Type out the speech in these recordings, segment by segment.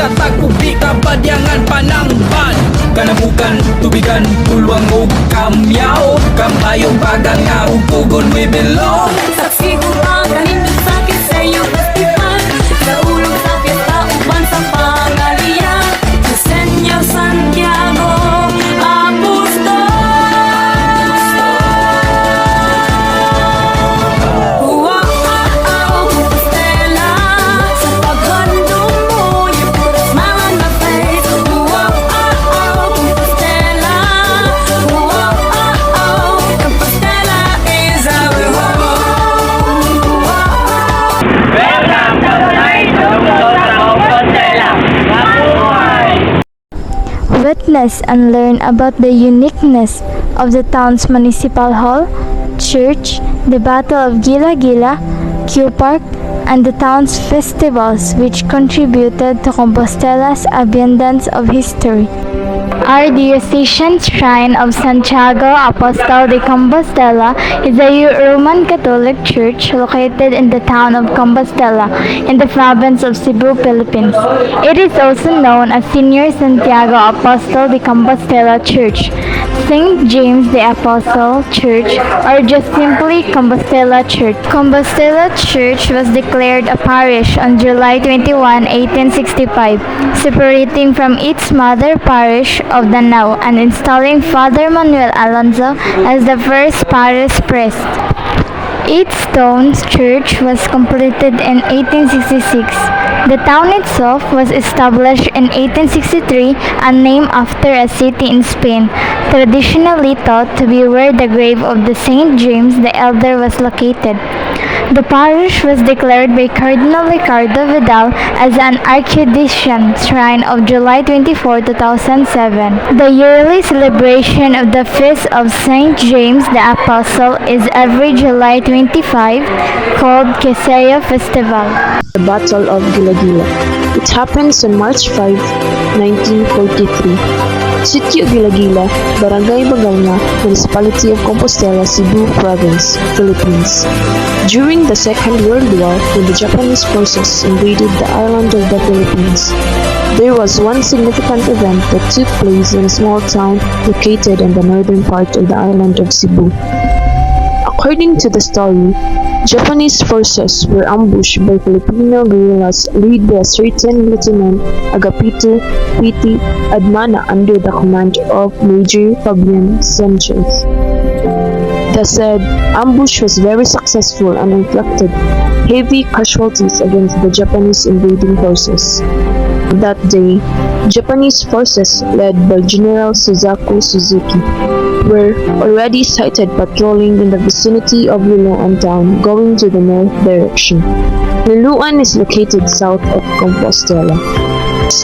sa tagpubi kabadyangan panangban. Kanabukan, tubigan, pulwang o kamyaw, kamayong paganga o pugon we belong. Saksi ko ang kanindot sa Kiseo Festival, sa ulong sa fiesta uban sa Pangalia, sa Senyo Santiago Apostol. Wow, Compostela, sa paghandong mo, you put a smile on my face. Wow, Compostela, Compostela is our home. Welcome to Night of Compostela. Mabuhay! Witness and learn about the uniqueness of the town's municipal hall, church, the Battle of Gila-Gila, Q Park, and the town's festivals which contributed to Compostela's abundance of history. Our diocesan shrine of Santiago Apostol de Compostela is a Roman Catholic church located in the town of Compostela in the province of Cebu, Philippines. It is also known as Senior Santiago Apostol de Compostela Church, St. James the Apostle Church, or just simply Compostela Church. Compostela Church was declared a parish on July 21, 1865, separating from its mother parish of Danao and installing Father Manuel Alonso as the first parish priest. Each stone church was completed in 1866. The town itself was established in 1863 and named after a city in Spain, traditionally thought to be where the grave of the Saint James the Elder was located. The parish was declared by Cardinal Ricardo Vidal as an archdiocese shrine of July 24, 2007. The yearly celebration of the Feast of St. James the Apostle is every July 25, called Kiseo Festival. The Battle of Gila-Gila. It happens on March 5, 1943. Sitio Gila-Gila, Barangay Bagalna, Municipality of Compostela, Cebu Province, Philippines. During the Second World War, when the Japanese forces invaded the island of the Philippines, there was one significant event that took place in a small town located in the northern part of the island of Cebu. According to the story, Japanese forces were ambushed by Filipino guerrillas led by a certain Lieutenant Agapito P.T. Admana under the command of Major Fabian Sanchez. The said ambush was very successful and inflicted heavy casualties against the Japanese invading forces. That day, Japanese forces led by General Suzaku Suzuki were already sighted patrolling in the vicinity of Liloan town going to the north direction. Liloan is located south of Compostela.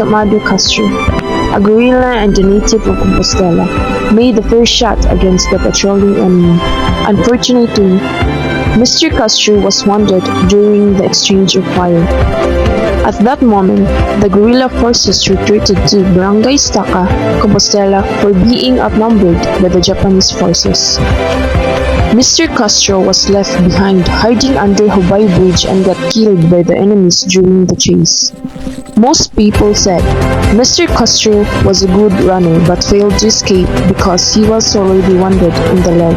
Amado Castro, a guerrilla and a native of Compostela, made the first shot against the patrolling enemy. Unfortunately, Mr. Castro was wounded during the exchange of fire. At that moment, the guerrilla forces retreated to Barangay Estaca, Compostela for being outnumbered by the Japanese forces. Mr. Castro was left behind hiding under Hubay Bridge and got killed by the enemies during the chase. Most people said Mr. Castro was a good runner but failed to escape because he was already wounded in the leg.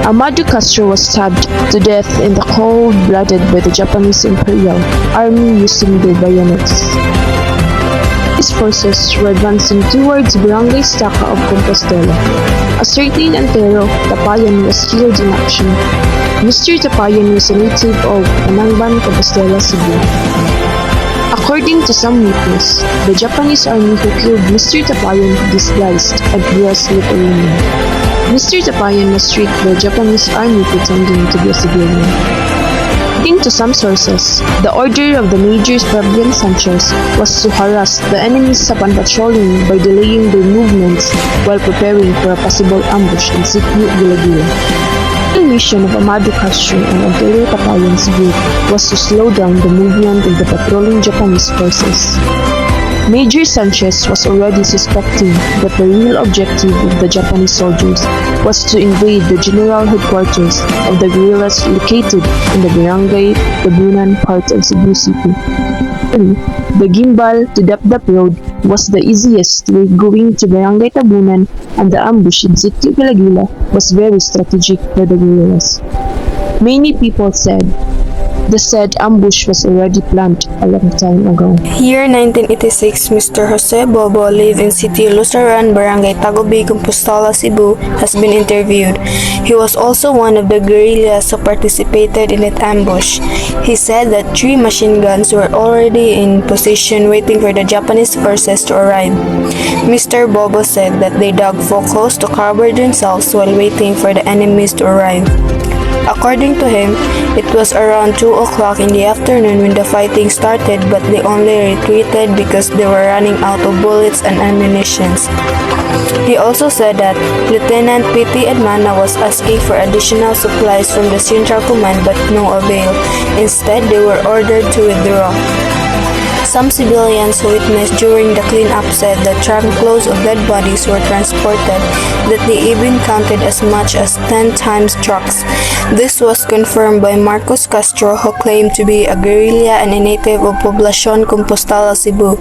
Amado Castro was stabbed to death in the cold-blooded by the Japanese Imperial Army using their bayonets. His forces were advancing towards Barangay Estaca of Compostela. A certain Antero Tapayan was killed in action. Mr. Tapayan was a native of Panangban, Compostela, Cebu. According to some witnesses, the Japanese army who killed Mr. Tapayan disguised and dressed like a Roman. Mr. Tapayan was tricked by the Japanese army pretending to be a civilian. According to some sources, the order of the Major Fabian Sanchez was to harass the enemies upon patrolling by delaying their movements while preparing for a possible ambush in Sitio Gila-Gila. The mission of Amado Castro and Antero Tapayan's group was to slow down the movement of the patrolling Japanese forces. Major Sanchez was already suspecting that the real objective of the Japanese soldiers was to invade the general headquarters of the guerrillas located in the Barangay Labunan part of Cebu City. The gimbal to Dapdap Road was the easiest way going to Barangay Tabunan, and the ambush in Sitio Gilagila was very strategic for the guerrillas. Many people said the said ambush was already planned a long time ago. Year 1986, Mr. Jose Bobo, live in City Lusaran, Barangay Tagubi, Compostela, Cebu, has been interviewed. He was also one of the guerrillas who participated in that ambush. He said that 3 machine guns were already in position waiting for the Japanese forces to arrive. Mr. Bobo said that they dug focus to cover themselves while waiting for the enemies to arrive. According to him, it was around 2 o'clock in the afternoon when the fighting started, but they only retreated because they were running out of bullets and ammunitions. He also said that Lieutenant P.T. Edmana was asking for additional supplies from the Central Command but no avail. Instead, they were ordered to withdraw. Some civilians who witnessed during the cleanup said that truckloads of dead bodies were transported, that they even counted as much as 10 times trucks. This was confirmed by Marcos Castro, who claimed to be a guerrilla and a native of Poblacion, Compostela, Cebu.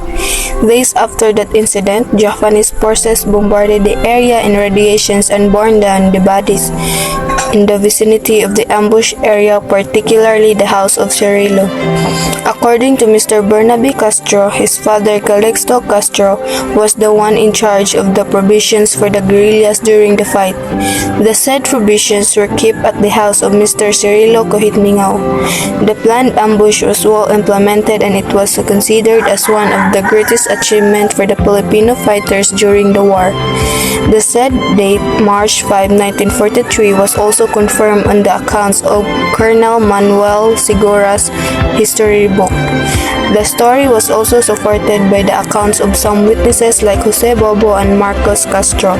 Days after that incident, Japanese forces bombarded the area in radiations and burned down the bodies in the vicinity of the ambush area, particularly the house of Cirillo. According to Mr. Bernabe Castro, his father Calixto Castro was the one in charge of the provisions for the guerrillas during the fight. The said provisions were kept at the house of Mr. Cirillo Cohitmingao. The planned ambush was well implemented and it was considered as one of the greatest achievements for the Filipino fighters during the war. The said date, March 5, 1943, was also confirmed on the accounts of Colonel Manuel Segura's history book. The story was also supported by the accounts of some witnesses like Jose Bobo and Marcos Castro.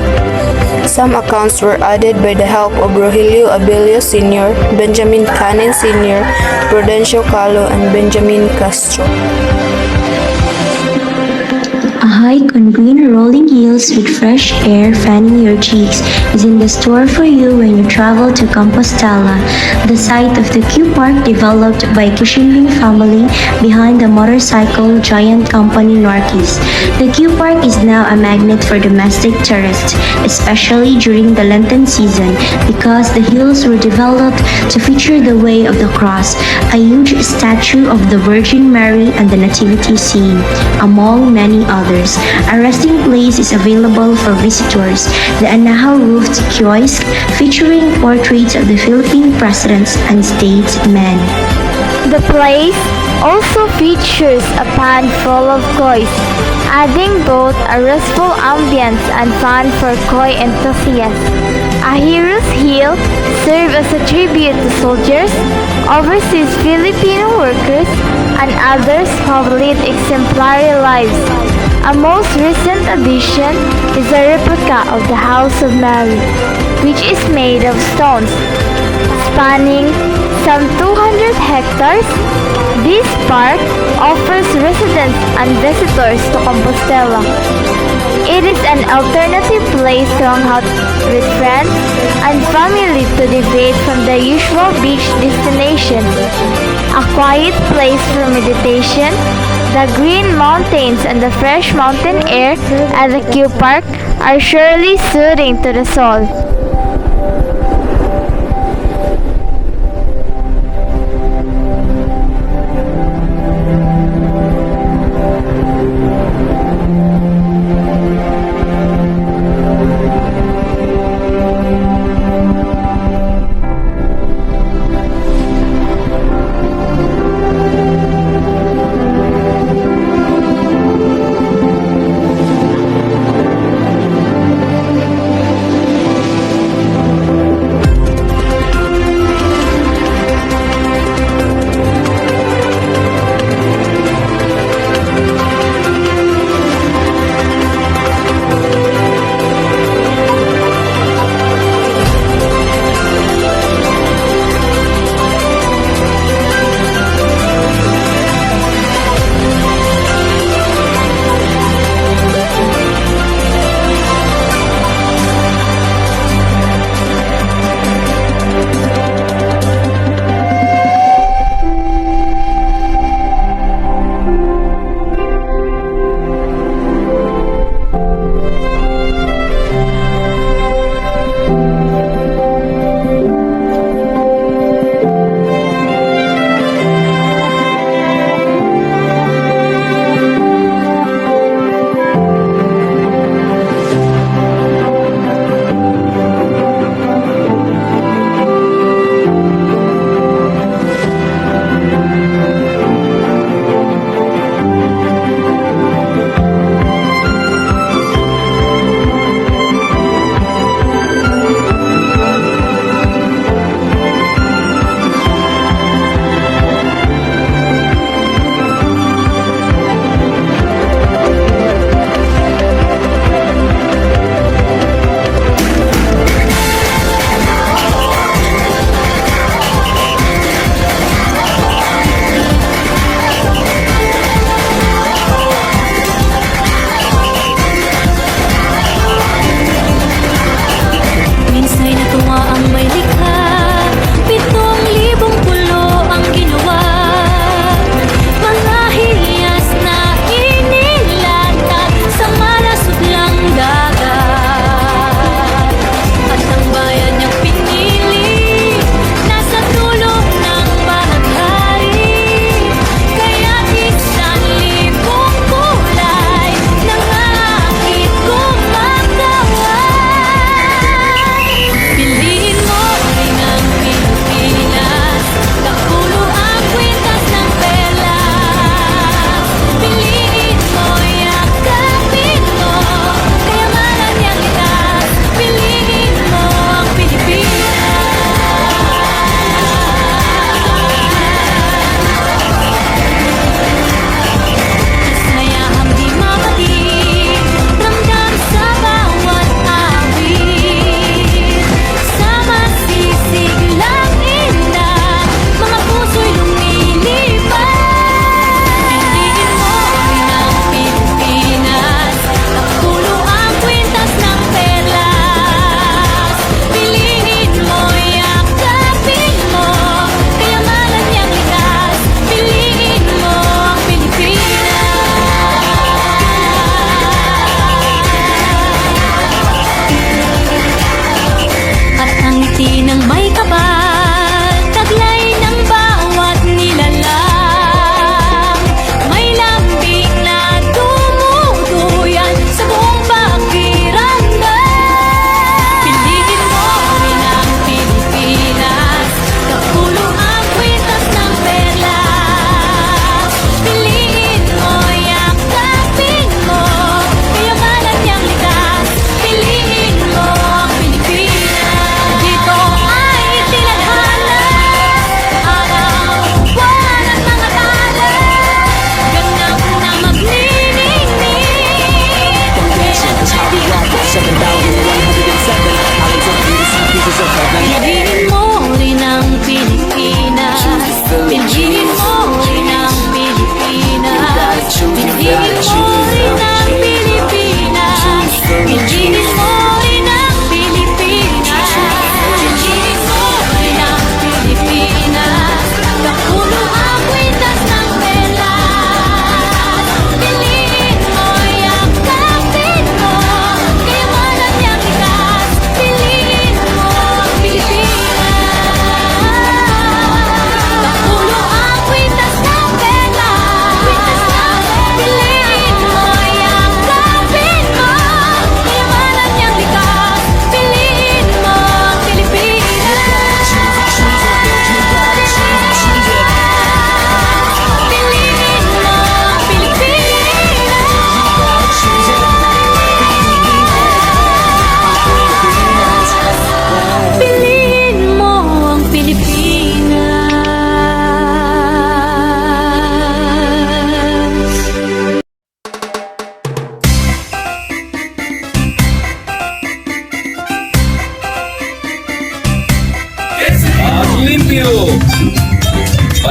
Some accounts were added by the help of Rogelio Abelio Sr., Benjamin Canin Sr., Prudencio Calo, and Benjamin Castro. A hike on green rolling hills with fresh air fanning your cheeks is in the store for you when you travel to Compostela, the site of the Q Park developed by Kishimbing family behind the motorcycle giant company Norquis. The Q Park is now a magnet for domestic tourists, especially during the Lenten season, because the hills were developed to feature the Way of the Cross, a huge statue of the Virgin Mary and the Nativity scene, among many others. A resting place is available for visitors, the Anahaw roofed kiosk featuring portraits of the Philippine presidents and statesmen. The place also features a pond full of kois, adding both a restful ambience and fun for koi enthusiasts. A hero's hill serves as a tribute to soldiers, overseas Filipino workers, and others who have led exemplary lives. A most recent addition is a replica of the House of Mary, which is made of stones, spanning some 200 hectares. This park offers residents and visitors to Compostela. It is an alternative place to hang out with friends and family to deviate from the usual beach destinations. A quiet place for meditation, the green mountains and the fresh mountain air at the Q Park are surely soothing to the soul.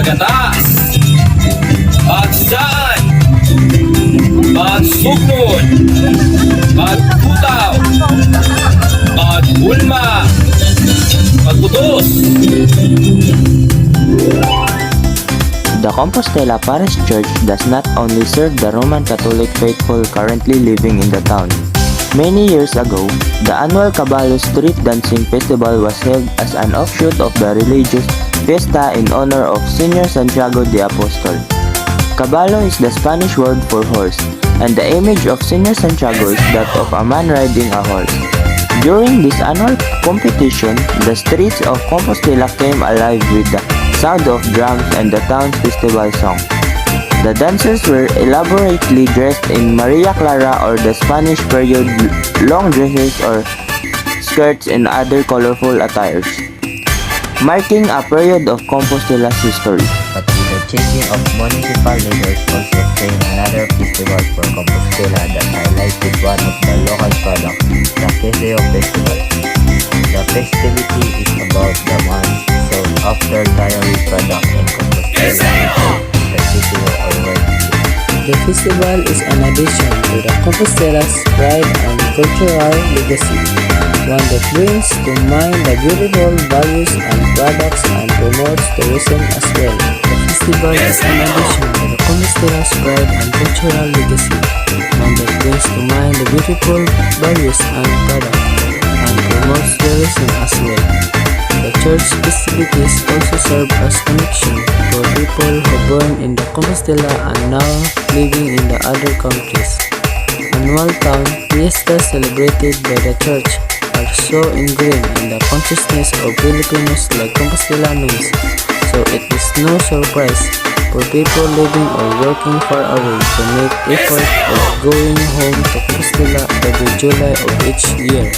pagatas, pagsaan, pagsukod, pagkutaw, pagulma, pagputos. The Compostela Parish Church does not only serve the Roman Catholic faithful currently living in the town. Many years ago, the annual Caballo Street Dancing Festival was held as an offshoot of the religious fiesta in honor of Senior Santiago the Apostol. Caballo is the Spanish word for horse, and the image of Senior Santiago is that of a man riding a horse. During this annual competition, the streets of Compostela came alive with the sound of drums and the town's festival song. The dancers were elaborately dressed in Maria Clara or the Spanish period long dresses or skirts and other colorful attires, marking a period of Compostela's history. But with the changing of municipal leaders also came another festival for Compostela that highlighted one of the local products, the Queso Festival. The festivity is about the months sold after dairy product in Compostela, the city of our world. The festival is an addition to the Compostela's pride and cultural legacy, one that brings to mind the beautiful values and products and promotes tourism as well. The festival is an addition to the Compostela's pride and cultural legacy, one that brings to mind the beautiful values and products and promotes tourism as well. The church festivities also serve as connection for people who born in the Compostela and now living in the other countries. Annual town fiestas celebrated by the church are so ingrained in the consciousness of Filipinos like Compostelanos, so it is no surprise for people living or working far away to make effort of going home to Compostela every July of each year.